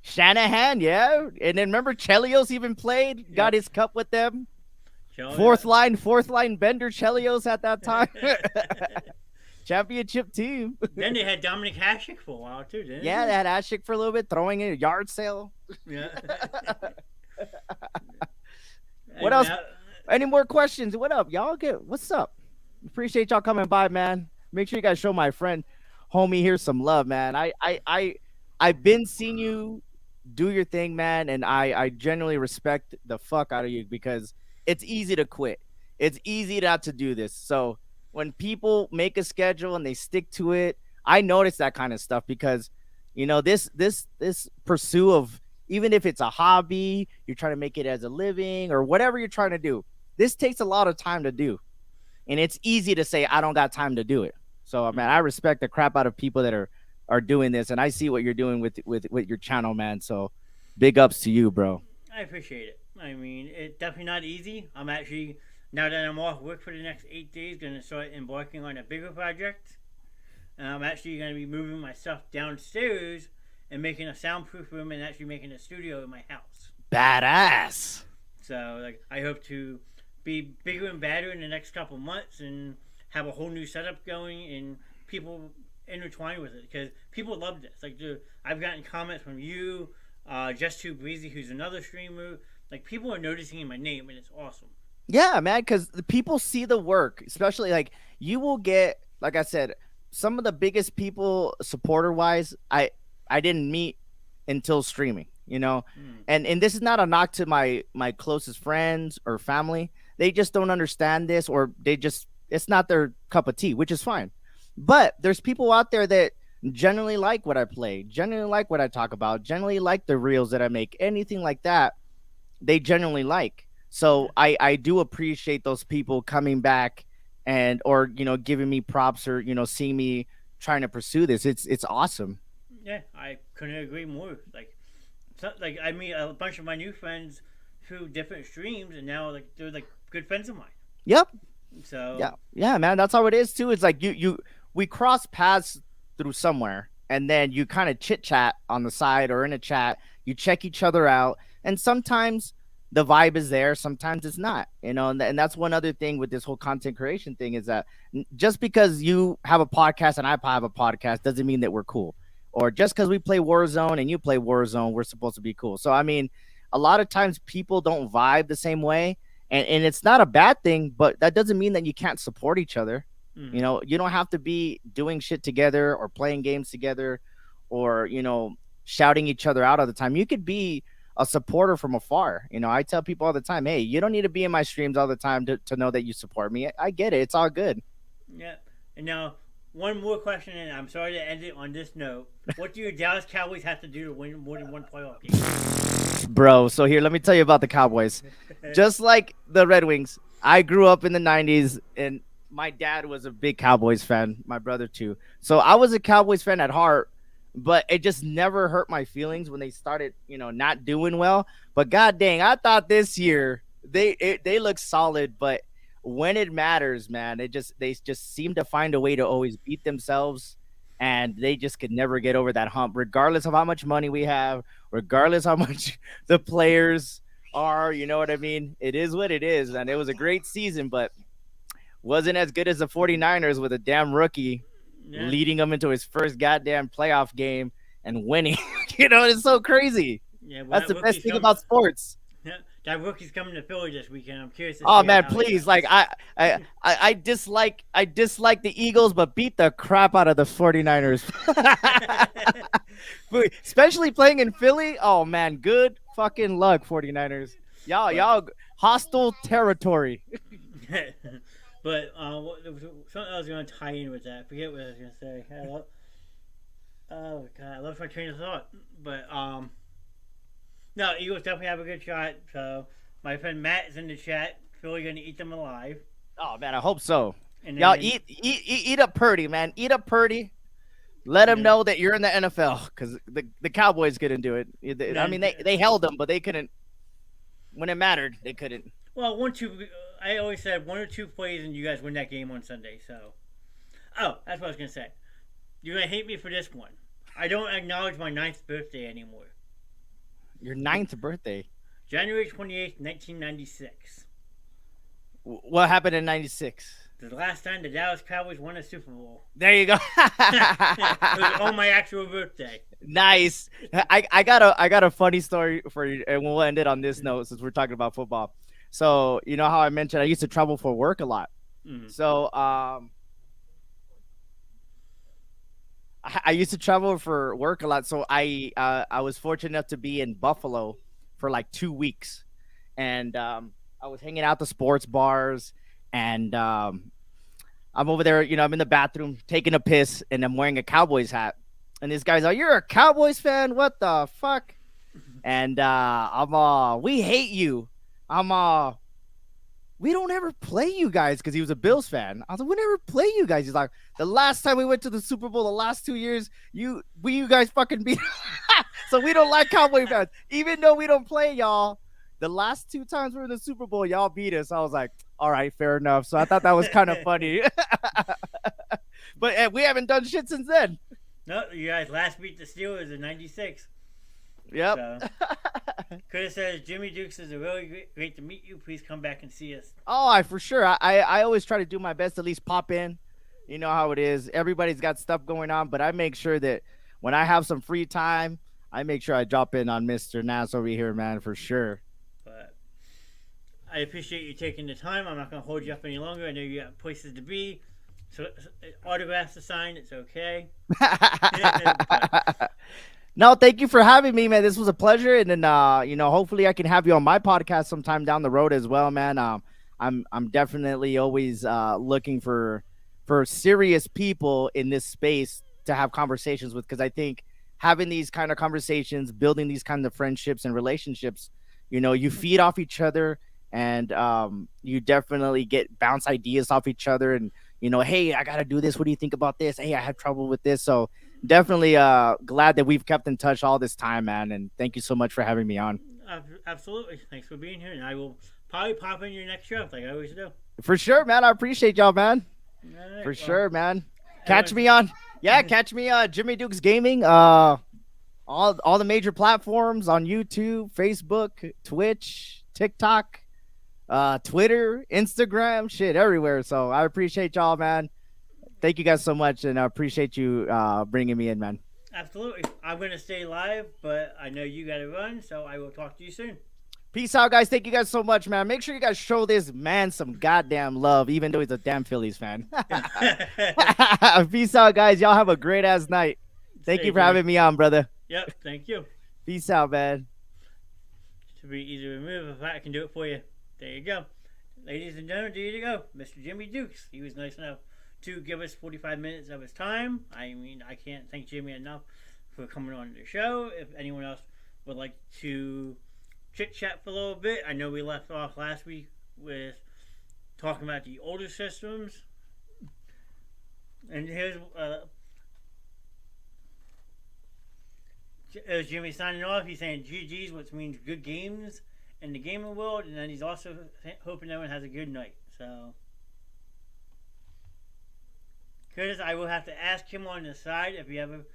Shanahan, yeah. And then remember Chelios even played, got his cup with them. Fourth line Bender Chelios at that time. Championship team. Then they had Dominic Hasek for a while too, didn't they? Yeah, they had Hasek for a little bit, throwing in a yard sale. Yeah. What else? Any more questions? What up, y'all? What's up? Appreciate y'all coming by, man. Make sure you guys show my friend, homie here some love, man. I've been seeing you do your thing, man, and I genuinely respect the fuck out of you because it's easy to quit. It's easy not to do this. So when people make a schedule and they stick to it, I notice that kind of stuff because, you know, this pursuit of, even if it's a hobby, you're trying to make it as a living or whatever you're trying to do, this takes a lot of time to do. And it's easy to say, I don't got time to do it. So, man, I respect the crap out of people that are doing this. And I see what you're doing with your channel, man. So big ups to you, bro. I appreciate it. I mean, it's definitely not easy. I'm actually, now that I'm off work for the next 8 days, going to start embarking on a bigger project. And I'm actually going to be moving my stuff downstairs and making a soundproof room and actually making a studio in my house. Badass. So, like, I hope to be bigger and badder in the next couple months and have a whole new setup going and people intertwined with it because people love this. Like, I've gotten comments from you, Just Too Breezy, who's another streamer. Like, people are noticing my name and it's awesome. Yeah, man, because the people see the work, especially like you will get, like I said, some of the biggest people supporter wise, I didn't meet until streaming, you know, and this is not a knock to my closest friends or family. They just don't understand this, or it's not their cup of tea, which is fine. But there's people out there that generally like what I play, generally like what I talk about, generally like the reels that I make, anything like that, they genuinely like. So I do appreciate those people coming back and, or, you know, giving me props or, you know, seeing me trying to pursue this. It's awesome. Yeah, I couldn't agree more. Like I meet a bunch of my new friends through different streams, and now like they're like good friends of mine. Yep. So yeah, man, that's how it is too. It's like we cross paths through somewhere, and then you kind of chit chat on the side or in a chat. You check each other out, and sometimes the vibe is there, sometimes it's not. You know, and that's one other thing with this whole content creation thing is that just because you have a podcast and I have a podcast doesn't mean that we're cool. Or just because we play Warzone and you play Warzone, we're supposed to be cool. So, I mean, a lot of times people don't vibe the same way. And it's not a bad thing, but that doesn't mean that you can't support each other. You Mm-hmm. know, you don't have to be doing shit together or playing games together or, shouting each other out all the time. You could be a supporter from afar. I tell people all the time, hey, you don't need to be in my streams all the time to know that you support me. I get it. It's all good. Yeah. And now, one more question, and I'm sorry to end it on this note. What do your Dallas Cowboys have to do to win more than one playoff game? Bro, so here, let me tell you about the Cowboys. Just like the Red Wings, I grew up in the 90s and my dad was a big Cowboys fan, my brother too. So I was a Cowboys fan at heart, but it just never hurt my feelings when they started, not doing well. But god dang, I thought this year they look solid, but when it matters, man, they just seem to find a way to always beat themselves and they just could never get over that hump regardless of how much money we have, regardless how much the players are, you know what I mean? It is what it is, and it was a great season, but wasn't as good as the 49ers with a damn rookie Yeah. leading them into his first goddamn playoff game and winning. It's so crazy. Yeah. Well, That's that the best rookie's thing coming. about sports. Yeah, that rookie's coming to Philly this weekend. I'm curious to Oh see man, how he please. does. Like I dislike the Eagles, but beat the crap out of the 49ers. Especially playing in Philly. Oh man, good fucking luck, 49ers. Y'all, but y'all hostile territory. but there was something I was going to tie in with that. I forget what I was going to say. Oh god, I lost my train of thought. But no, Eagles definitely have a good shot. So my friend Matt is in the chat. Philly going to eat them alive. Oh man, I hope so. And Y'all then eat up Purdy, man. Eat up Purdy. Let them yeah, know that you're in the NFL because the Cowboys couldn't do it. I then mean, they held them, but they couldn't. When it mattered, they couldn't. well, one two. I always said one or two plays and you guys win that game on Sunday. So that's what I was going to say. You're going to hate me for this one. I don't acknowledge my ninth birthday anymore. Your ninth birthday. January 28th, 1996. What happened in '96? The last time the Dallas Cowboys won a Super Bowl. There you go. It was on my actual birthday. Nice. I got a funny story for you, and we'll end it on this note since we're talking about football. So you know how I mentioned I used to travel for work a lot. Mm. So I used to travel for work a lot. So I was fortunate enough to be in Buffalo for like 2 weeks, and I was hanging out the sports bars, and I'm over there. I'm in the bathroom taking a piss, and I'm wearing a Cowboys hat. And this guy's like, "You're a Cowboys fan? What the fuck?" And I'm we hate you. We don't ever play you guys because he was a Bills fan. I was like, we never play you guys. He's like, the last time we went to the Super Bowl, the last 2 years, you guys fucking beat. So we don't like Cowboy fans, even though we don't play y'all. The last two times we were in the Super Bowl, y'all beat us. I was like, all right, fair enough. So I thought that was kind of funny. But we haven't done shit since then. No, you guys last beat the Steelers in '96. Yep. So, Chris says, Jimmy Dukes is a really great to meet you. Please come back and see us. Oh, I for sure. I always try to do my best to at least pop in. You know how it is. Everybody's got stuff going on, but I make sure that when I have some free time, I make sure I drop in on Mr. Nass over here, man, for sure. But I appreciate you taking the time. I'm not going to hold you up any longer. I know you got places to be. So autographs to sign, it's okay. No, thank you for having me, man. This was a pleasure, and then hopefully I can have you on my podcast sometime down the road as well, man. I'm definitely always looking for serious people in this space to have conversations with, because I think having these kind of conversations, building these kind of friendships and relationships, you feed off each other, and you definitely get bounce ideas off each other, and hey, I gotta do this. What do you think about this? Hey, I have trouble with this. So definitely glad that we've kept in touch all this time, man. And thank you so much for having me on. Absolutely. Thanks for being here. And I will probably pop in your next show like I always do. For sure, man. I appreciate y'all, man. Right, For sure, man. Catch me on Jimmy Dukes Gaming. All the major platforms on YouTube, Facebook, Twitch, TikTok, Twitter, Instagram, shit, everywhere. So I appreciate y'all, man. Thank you guys so much, and I appreciate you bringing me in, man. Absolutely. I'm going to stay live, but I know you got to run, so I will talk to you soon. Peace out, guys. Thank you guys so much, man. Make sure you guys show this man some goddamn love, even though he's a damn Phillies fan. Peace out, guys. Y'all have a great ass night. Thank you for having me on, brother. Yep, thank you. Peace out, man. Should be easy to remove if I can do it for you. There you go. Ladies and gentlemen, there you go. Mr. Jimmy Dukes. He was nice enough to give us 45 minutes of his time. I mean, I can't thank Jimmy enough for coming on the show. If anyone else would like to chit chat for a little bit, I know we left off last week with talking about the older systems. And here's Jimmy signing off. He's saying GG's, which means good games in the gaming world, and then he's also hoping everyone has a good night. So, Curtis, I will have to ask him on the side if you ever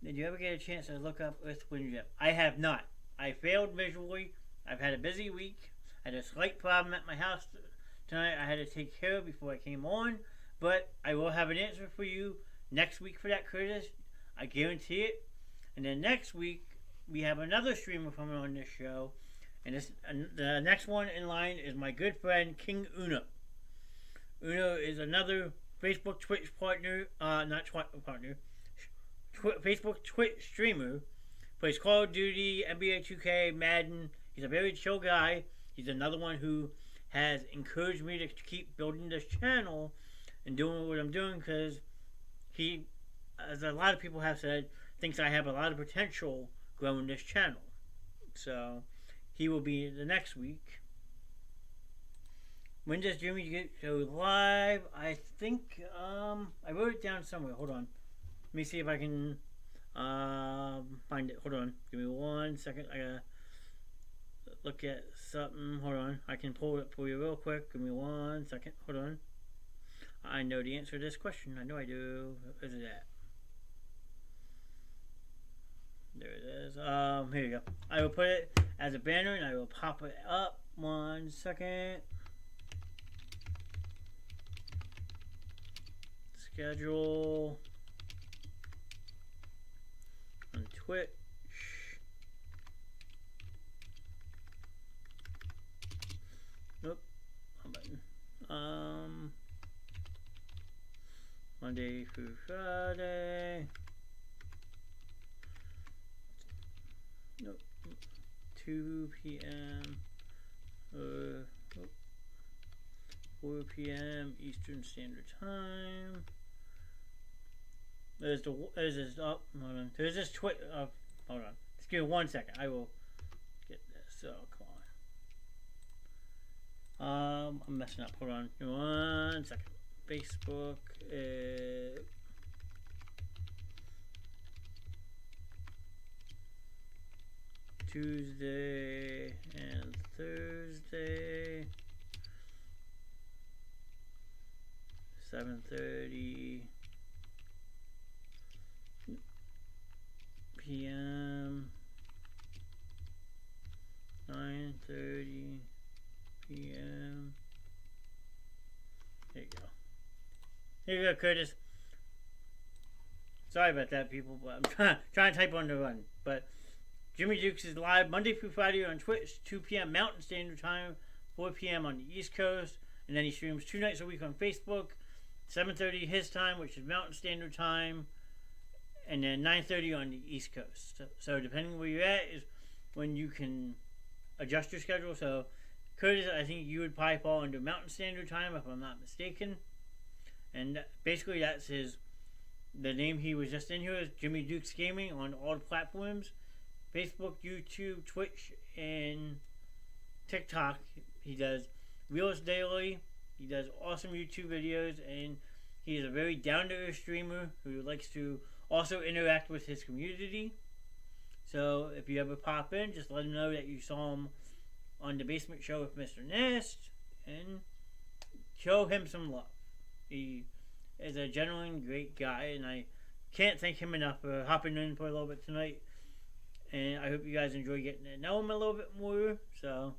did you ever get a chance to look up Earth, Wind, Jet? I have not. I failed miserably. I've had a busy week. I had a slight problem at my house tonight I had to take care of before I came on, but I will have an answer for you next week for that, Curtis. I guarantee it. And then next week we have another streamer coming on this show. And the next one in line is my good friend King Uno. Uno is another Facebook Twitch partner, Facebook Twitch streamer. Plays Call of Duty, NBA 2K, Madden. He's a very chill guy. He's another one who has encouraged me to keep building this channel and doing what I'm doing because he, as a lot of people have said, thinks I have a lot of potential growing this channel. So he will be the next week. When does Jimmy go live? I think I wrote it down somewhere. Hold on. Let me see if I can find it. Hold on. Give me 1 second. I gotta look at something. Hold on. I can pull it for you real quick. Give me 1 second. Hold on. I know the answer to this question. I know I do. Where's it at? There it is. Here you go. I will put it as a banner and I will pop it up. 1 second. Schedule on Twitch. Nope. Wrong button. Monday through Friday. Nope. 2 p.m. 4 p.m. Eastern Standard Time. There's this. Oh, hold on. There's this Hold on. Just give me 1 second. I will get this. So come on. I'm messing up. Hold on. 1 second. Facebook. Tuesday and Thursday. 7:30 p.m. 9:30 p.m. There you go. Here you go, Curtis. Sorry about that, people, but I'm trying to type on the run. But Jimmy Dukes is live Monday through Friday on Twitch, 2 p.m. Mountain Standard Time, 4 p.m. on the East Coast, and then he streams 2 nights a week on Facebook. 7:30 his time, which is Mountain Standard Time, and then 9:30 on the East Coast. So depending where you're at is when you can adjust your schedule. So Curtis, I think you would probably fall into Mountain Standard Time if I'm not mistaken. And basically that's the name he was just in here is Jimmy Dukes Gaming on all the platforms. Facebook, YouTube, Twitch, and TikTok. He does Reels Daily. He does awesome YouTube videos, and he is a very down-to-earth streamer who likes to also interact with his community. So if you ever pop in, just let him know that you saw him on the Basement Show with Mr. Nest, and show him some love. He is a genuine great guy, and I can't thank him enough for hopping in for a little bit tonight. And I hope you guys enjoy getting to know him a little bit more. So,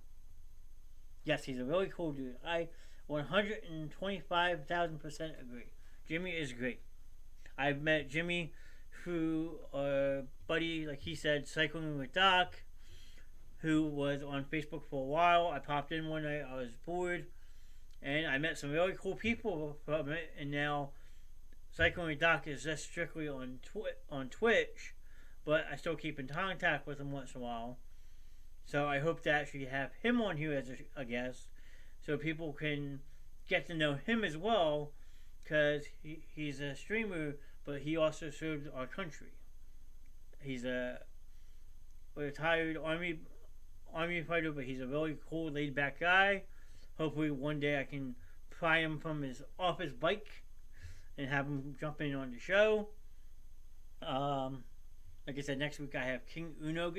yes, he's a really cool dude. I 125,000% agree. Jimmy is great. I've met Jimmy through a buddy, like he said, cycling with Doc, who was on Facebook for a while. I popped in one night, I was bored, and I met some really cool people from it. And now Cycling Doc is just strictly on Twitch, but I still keep in contact with him once in a while. So I hope to actually have him on here as a guest, so people can get to know him as well, because he's a streamer, but he also served our country. He's a retired army fighter, but he's a really cool, laid back guy. Hopefully one day I can pry him from his office bike and have him jump in on the show. Like I said, next week I have King Uno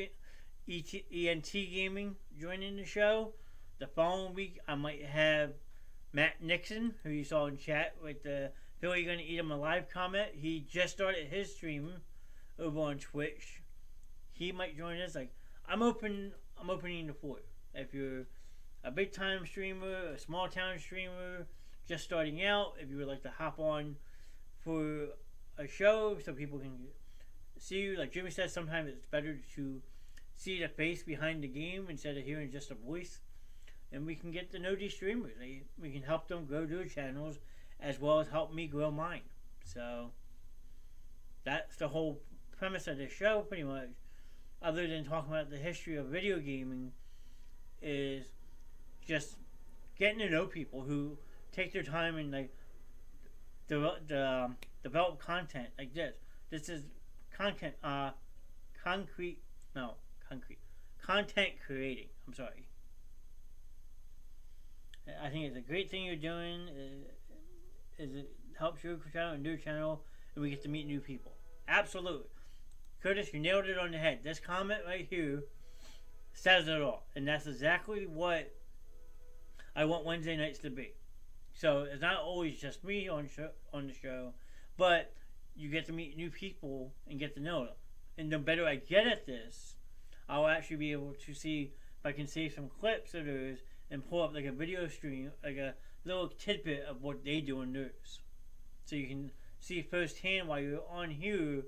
ENT Gaming joining the show. The following week I might have Matt Nixon, who you saw in chat with the Billy Gonna Eat Him Alive comment. He just started his stream over on Twitch. He might join us. Like, I'm opening the floor. If you're a big time streamer, a small town streamer, just starting out, if you would like to hop on for a show so people can see you, like Jimmy said, sometimes it's better to see the face behind the game instead of hearing just a voice. And we can get to know these streamers. We can help them grow their channels as well as help me grow mine. So that's the whole premise of this show, pretty much. Other than talking about the history of video gaming, is just getting to know people who take their time and like develop content like this. This is content creating. I'm sorry. I think it's a great thing you're doing. It helps your channel and your channel, and we get to meet new people. Absolutely. Curtis, you nailed it on the head. This comment right here says it all. And that's exactly what I want Wednesday nights to be. So it's not always just me on the show, but you get to meet new people and get to know them. And the better I get at this, I'll actually be able to see if I can save some clips of theirs and pull up like a video stream, like a little tidbit of what they do in theirs. So you can see firsthand while you're on here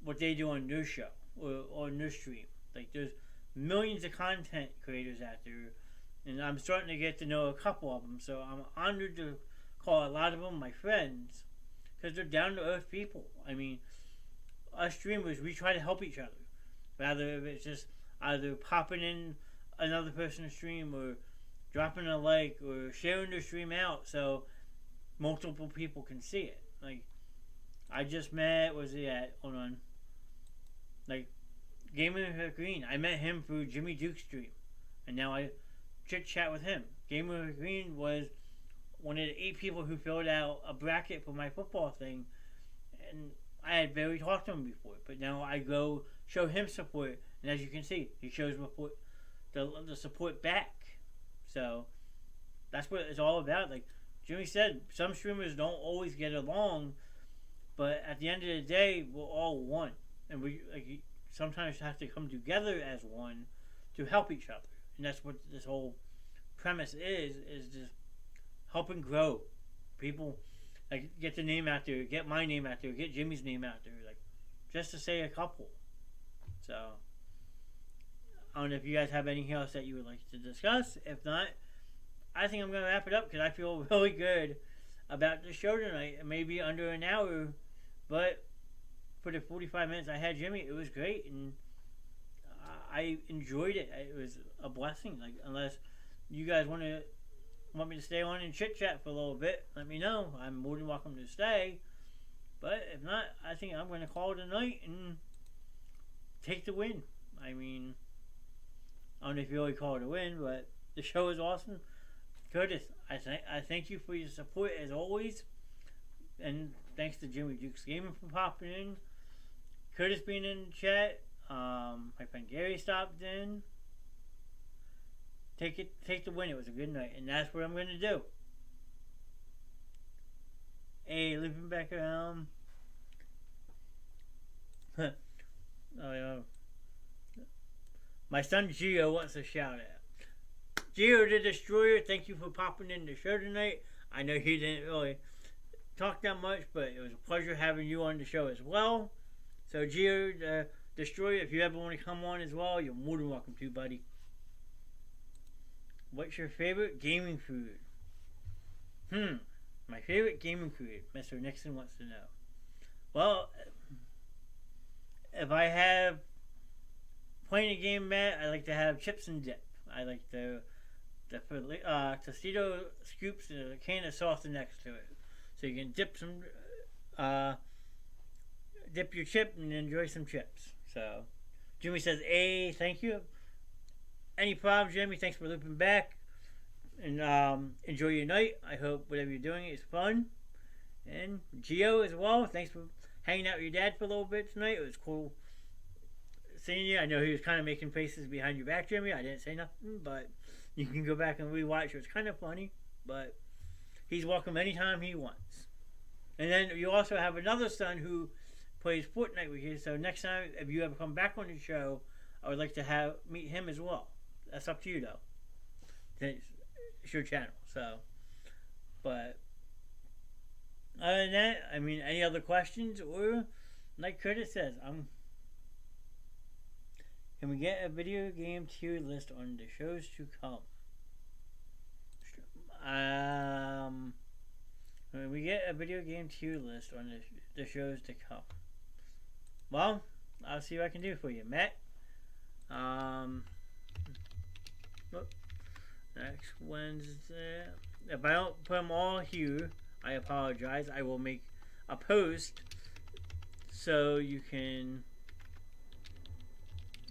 what they do on their show or on their stream. Like, there's millions of content creators out there, and I'm starting to get to know a couple of them, so I'm honored to call a lot of them my friends, because they're down-to-earth people. I mean, us streamers, we try to help each other, rather if it's just either popping in another person's stream or dropping a like or sharing their stream out so multiple people can see it. Like, I just met, hold on, like, Gamer Green. I met him through Jimmy Duke's stream, and now I chit chat with him. Gamer Green was one of the 8 people who filled out a bracket for my football thing, and I had barely talked to him before, but now I go show him support, and as you can see, he shows the support back. So that's what it's all about. Like Jimmy said, some streamers don't always get along, but at the end of the day, we're all one, and we sometimes have to come together as one to help each other. And that's what this whole premise is just helping grow people, like get the name out there, get my name out there, get Jimmy's name out there, like just to say a couple. So I don't know if you guys have anything else that you would like to discuss. If not, I think I'm going to wrap it up because I feel really good about the show tonight. Maybe under an hour, but for the 45 minutes I had Jimmy, it was great, and I enjoyed it. It was a blessing. Like, unless you guys want me to stay on and chit chat for a little bit, let me know. I'm more than welcome to stay. But if not, I think I'm going to call it a night and take the win. I mean, I don't know if you really call it a win, but the show is awesome. Curtis, I thank you for your support as always, and thanks to Jimmy Duke's Gaming for popping in. Curtis being in the chat. My friend Gary stopped in. Take the win. It was a good night, and that's what I'm going to do. Hey, looping back around. Oh, yeah. My son Gio wants a shout out. Gio the Destroyer, thank you for popping in the show tonight. I know he didn't really talk that much, but it was a pleasure having you on the show as well. So Gio the Destroyer, if you ever want to come on as well, you're more than welcome to, buddy. What's your favorite gaming food? My favorite gaming food, Mr. Nixon wants to know. Well, if I have playing a game, Matt, I like to have chips and dip. I like the Tostito scoops and a can of sauce next to it, so you can dip your chip and enjoy some chips. So, Jimmy says, "A, thank you." Any problem, Jimmy? Thanks for looping back, and enjoy your night. I hope whatever you're doing is fun. And Gio as well. Thanks for hanging out with your dad for a little bit tonight. It was cool seeing you. I know he was kind of making faces behind your back, Jimmy. I didn't say nothing, but you can go back and rewatch it. It's kind of funny, but he's welcome anytime he wants. And then you also have another son who plays Fortnite with you. So next time, if you ever come back on the show, I would like to meet him as well. That's up to you, though. It's your channel, so. But other than that, I mean, any other questions? Or, like Curtis says, can we get a video game tier list on the shows to come? When we get a video game tier list on the shows to come. Well, I'll see what I can do for you, Matt. Next Wednesday. If I don't put them all here, I apologize. I will make a post so you can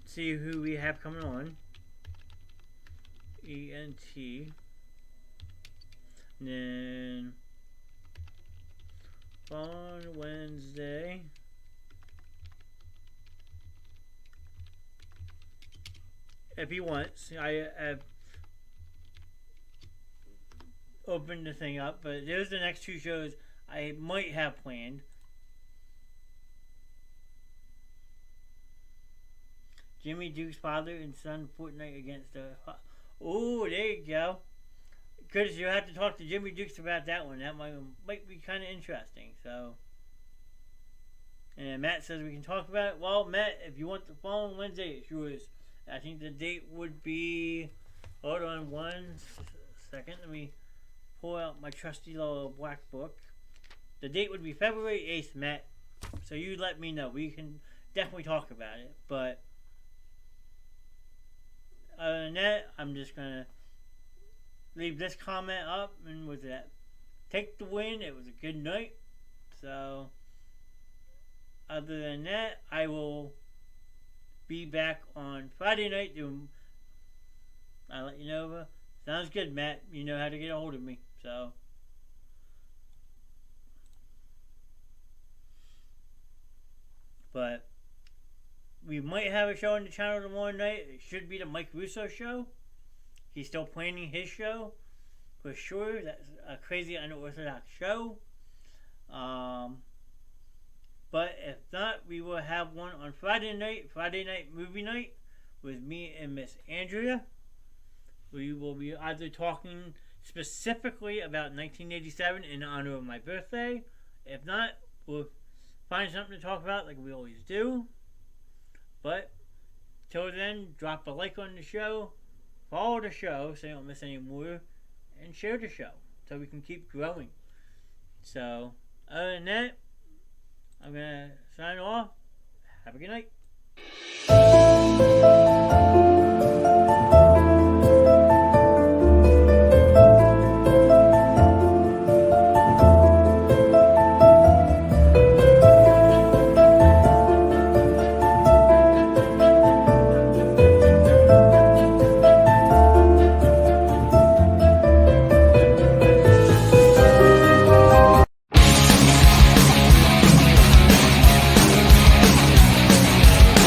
see who we have coming on. ENT. And then on Wednesday, if he wants, I have opened the thing up, but there's the next two shows I might have planned. Jimmy Duke's father and son Fortnite against the... Oh, there you go. Because you'll have to talk to Jimmy Dukes about that one. That might be kind of interesting. So, and Matt says we can talk about it. Well, Matt, if you want the following Wednesday, it's yours. I think the date would be... Hold on 1 second. Let me pull out my trusty little black book. The date would be February 8th, Matt. So you let me know. We can definitely talk about it. But other than that, I'm just going to leave this comment up. And with that, take the win. It was a good night. So other than that, I will be back on Friday night doing... I'll let you know. Sounds good, Matt. You know how to get a hold of me. So, but we might have a show on the channel tomorrow night. It should be the Mike Russo show. He's still planning his show for sure. That's a crazy unorthodox show. But if not, we will have one on Friday night movie night with me and Miss Andrea. We will be either talking specifically about 1987 in honor of my birthday. If not, we'll find something to talk about like we always do. But till then, drop a like on the show, follow the show so you don't miss any more, and share the show so we can keep growing. So, other than that, I'm going to sign off. Have a good night.